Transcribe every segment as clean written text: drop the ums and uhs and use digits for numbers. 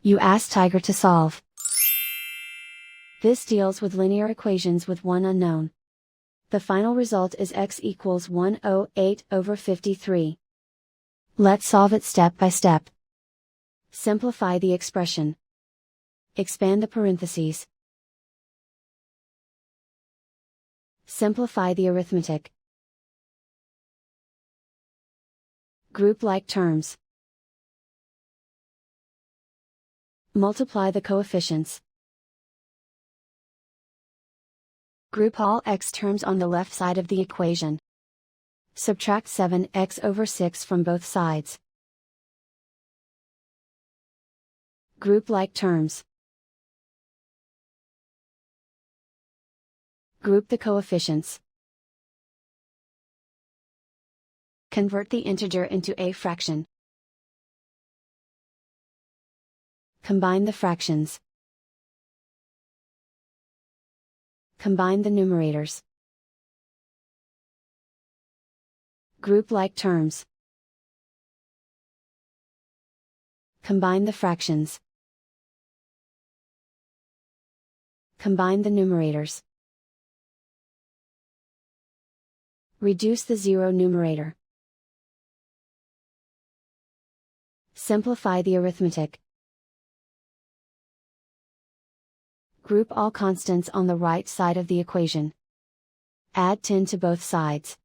You ask Tiger to solve. This deals with linear equations with one unknown. The final result is x equals 108/53. Let's solve it step by step. Simplify the expression. Expand the parentheses. Simplify the arithmetic. Group like terms. Multiply the coefficients. Group all x terms on the left side of the equation. Subtract 7x/6 from both sides. Group like terms. Group the coefficients. Convert the integer into a fraction. Combine the fractions. Combine the numerators. Group like terms. Combine the fractions. Combine the numerators. Reduce the zero numerator. Simplify the arithmetic. Group all constants on the right side of the equation. Add 10 to both sides.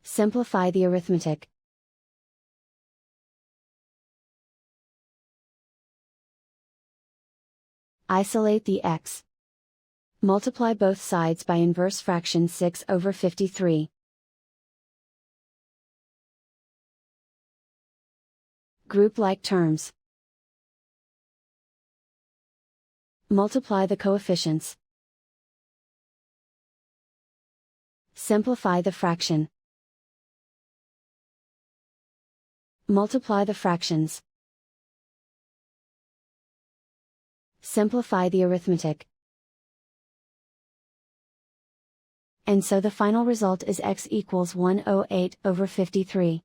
Simplify the arithmetic. Isolate the x. Multiply both sides by inverse fraction 6/53. Group like terms. Multiply the coefficients. Simplify the fraction. Multiply the fractions. Simplify the arithmetic. And so the final result is x equals 108/53.